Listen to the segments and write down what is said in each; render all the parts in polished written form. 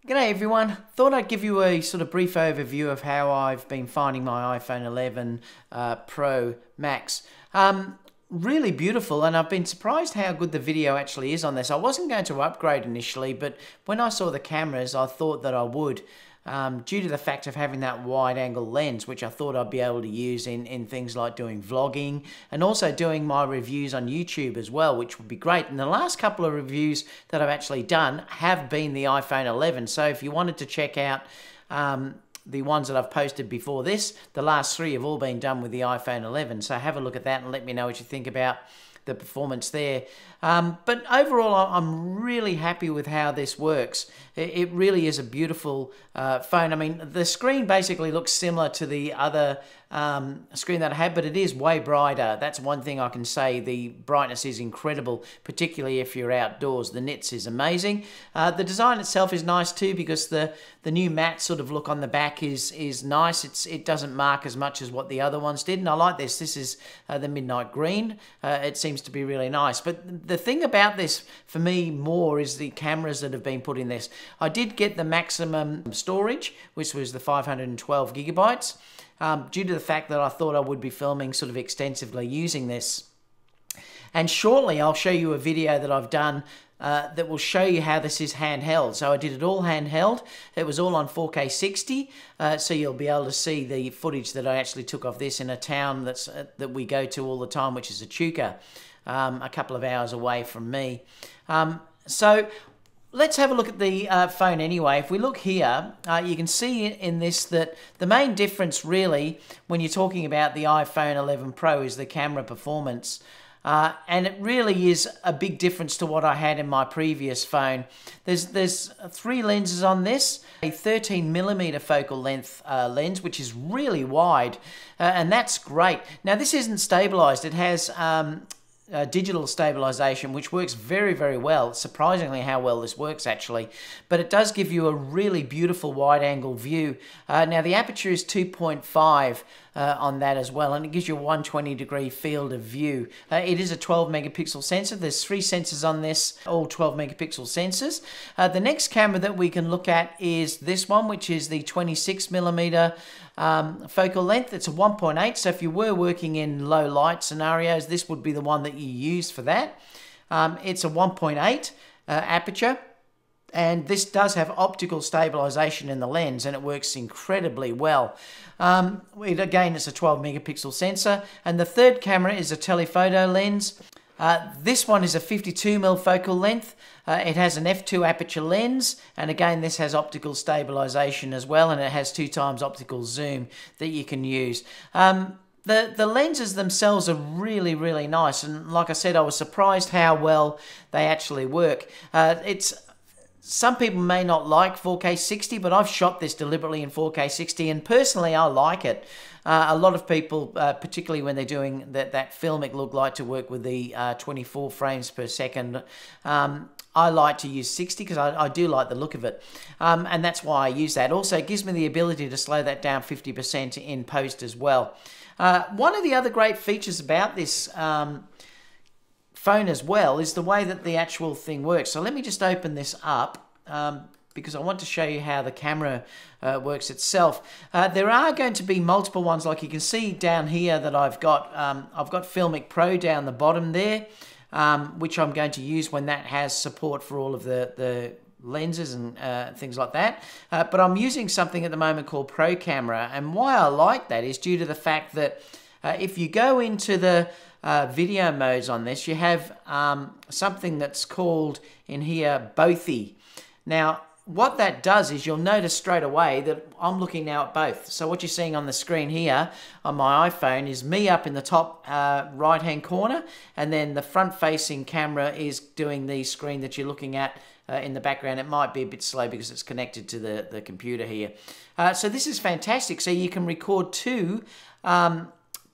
G'day everyone, thought I'd give you a sort of brief overview of how I've been finding my iPhone 11 Pro Max. Really beautiful, and I've been surprised how good the video actually is on this. I wasn't going to upgrade initially, but when I saw the cameras I thought that I would. Due to the fact of having that wide angle lens, which I thought I'd be able to use in things like doing vlogging and also doing my reviews on YouTube as well, which would be great. And the last couple of reviews that I've actually done have been the iPhone 11. So if you wanted to check out the ones that I've posted before this, the last three have all been done with the iPhone 11. So have a look at that and let me know what you think about the performance there. But overall, I'm really happy with how this works. It really is a beautiful phone. I mean, the screen basically looks similar to the other screen that I had, but it is way brighter. That's one thing I can say. The brightness is incredible, particularly if you're outdoors. The nits is amazing. The design itself is nice too, because the new matte sort of look on the back is nice. It doesn't mark as much as what the other ones did, and I like this. This is the midnight green. It seems to be really nice. But the thing about this for me more is the cameras that have been put in this. I did get the maximum storage, which was the 512 gigabytes. Due to the fact that I thought I would be filming sort of extensively using this. And shortly I'll show you a video that I've done that will show you how this is handheld. So I did it all handheld. It was all on 4K 60, so you'll be able to see the footage that I actually took of this in a town that we go to all the time, which is Echuca, a couple of hours away from me. So let's have a look at the phone anyway. If we look here, you can see in this that the main difference really when you're talking about the iPhone 11 Pro is the camera performance. And it really is a big difference to what I had in my previous phone. There's three lenses on this, a 13mm focal length lens, which is really wide, and that's great. Now this isn't stabilized. It has digital stabilization, which works very, very well. Surprisingly how well this works actually, but it does give you a really beautiful wide angle view. Now the aperture is 2.5 on that as well, and it gives you a 120-degree field of view. It is a 12 megapixel sensor. There's three sensors on this, all 12 megapixel sensors. The next camera that we can look at is this one, which is the 26mm focal length. It's a 1.8, so if you were working in low light scenarios, this would be the one that you use for that. It's a 1.8 aperture, and this does have optical stabilization in the lens, and it works incredibly well. Again, it's a 12 megapixel sensor, and the third camera is a telephoto lens. This one is a 52mm focal length. It has an f2 aperture lens, and again this has optical stabilization as well, and it has 2x optical zoom that you can use. The lenses themselves are really, really nice, and like I said, I was surprised how well they actually work. Some people may not like 4K 60, but I've shot this deliberately in 4K 60, and personally I like it. A lot of people, particularly when they're doing that filmic look, like to work with the 24 frames per second. I like to use 60 because I do like the look of it, and that's why I use that. Also, it gives me the ability to slow that down 50% in post as well. One of the other great features about this phone as well is the way that the actual thing works. So let me just open this up because I want to show you how the camera works itself. There are going to be multiple ones, like you can see down here that I've got Filmic Pro down the bottom there, which I'm going to use when that has support for all of the lenses and things like that. But I'm using something at the moment called Pro Camera, and why I like that is due to the fact that if you go into the video modes on this, you have something that's called in here Bothy. Now what that does is you'll notice straight away that I'm looking now at both. So what you're seeing on the screen here on my iPhone is me up in the top right hand corner, and then the front facing camera is doing the screen that you're looking at in the background. It might be a bit slow because it's connected to the computer here. So this is fantastic. So you can record two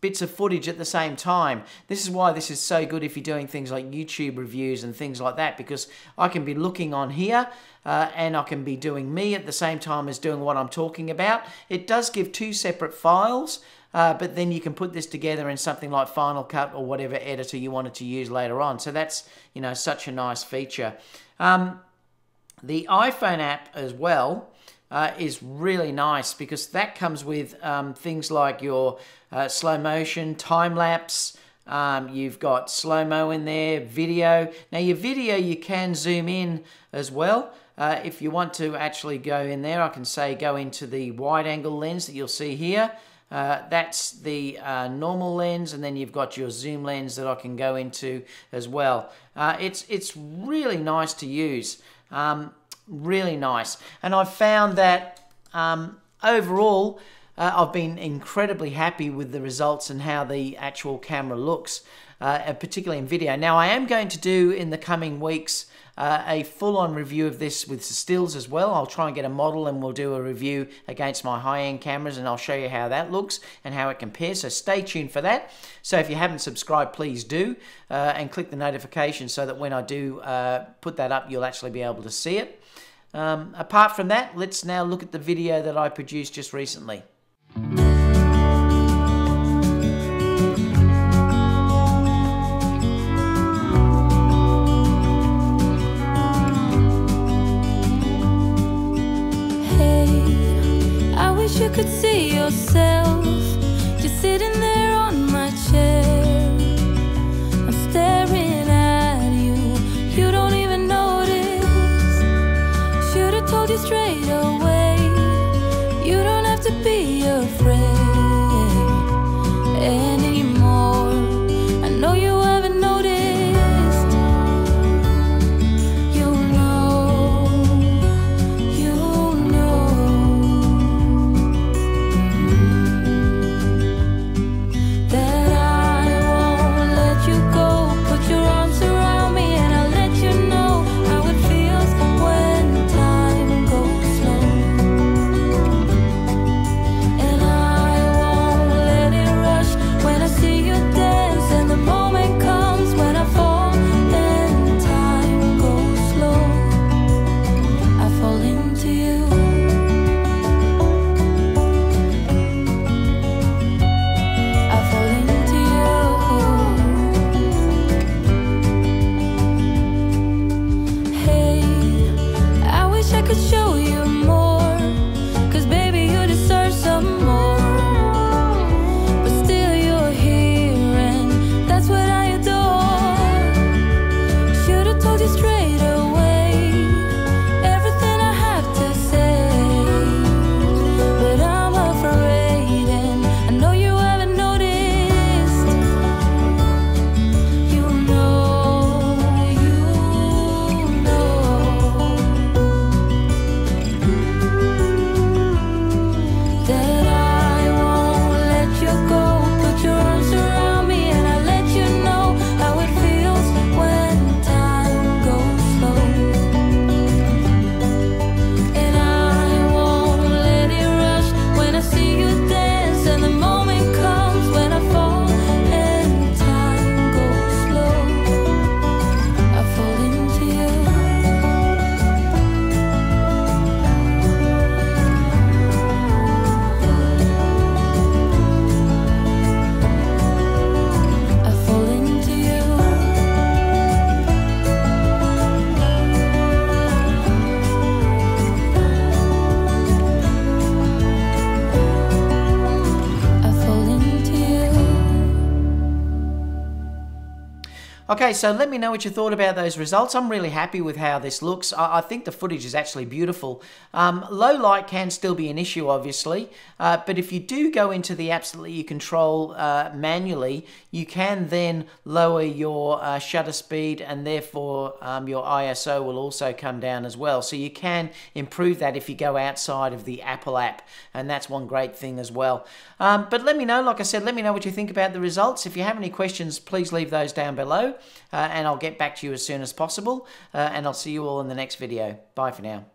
bits of footage at the same time. This is why this is so good if you're doing things like YouTube reviews and things like that, because I can be looking on here and I can be doing me at the same time as doing what I'm talking about. It does give two separate files, but then you can put this together in something like Final Cut or whatever editor you wanted to use later on. So that's, you know, such a nice feature. The iPhone app as well is really nice because that comes with things like your slow motion, time lapse. You've got slow-mo in there, video. Now your video you can zoom in as well. If you want to actually go in there, I can say go into the wide angle lens that you'll see here. That's the normal lens, and then you've got your zoom lens that I can go into as well. It's really nice to use, really nice. And I've found that overall, I've been incredibly happy with the results and how the actual camera looks, particularly in video. Now, I am going to do in the coming weeks a full-on review of this with stills as well. I'll try and get a model and we'll do a review against my high-end cameras, and I'll show you how that looks and how it compares. So stay tuned for that. So if you haven't subscribed, please do, and click the notification so that when I do put that up, you'll actually be able to see it. Apart from that, let's now look at the video that I produced just recently. You could see yourself just sitting there on my chair. I'm staring at you, you don't even notice. Should've told you straight away, you don't have to be afraid anymore. I know you haven't noticed. Okay, so let me know what you thought about those results. I'm really happy with how this looks. I think the footage is actually beautiful. Low light can still be an issue, obviously, but if you do go into the apps that you control manually, you can then lower your shutter speed, and therefore your ISO will also come down as well. So you can improve that if you go outside of the Apple app, and that's one great thing as well. But let me know, like I said, let me know what you think about the results. If you have any questions, please leave those down below. And I'll get back to you as soon as possible, and I'll see you all in the next video. Bye for now.